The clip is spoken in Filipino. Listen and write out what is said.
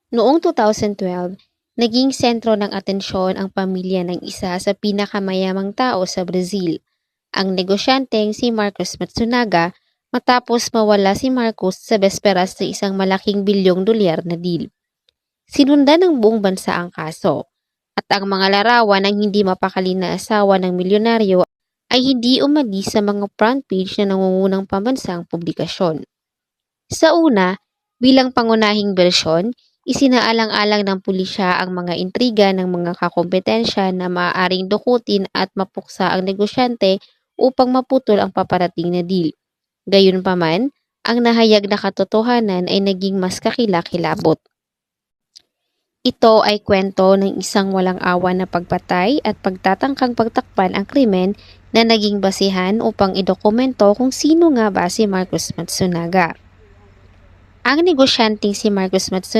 Noong 2012, naging sentro ng atensyon ang pamilya ng isa sa pinakamayamang tao sa Brazil, ang negosyanteng si Marcos Matsunaga, matapos mawala si Marcos sa besperas ng isang malaking $1 bilyon na deal. Sinundan ng buong bansa ang kaso, at ang mga larawan ng hindi mapakali na asawa ng milyonaryo ay hindi umalis sa mga front page na nangungunang pambansang publikasyon. Sa una, bilang pangunahing bersyon, isinaalang-alang ng pulisya ang mga intriga ng mga kakompetensya na maaaring dukutin at mapuksa ang negosyante upang maputol ang paparating na deal. Gayunpaman, ang nahayag na katotohanan ay naging mas kakilakilabot. Ito ay kwento ng isang walang awa na pagpatay at pagtatangkang pagtakpan ang krimen na naging basihan upang idokumento kung sino nga ba si Marcos Matsunaga. Ang negosyanteng si Marcos Matsunaga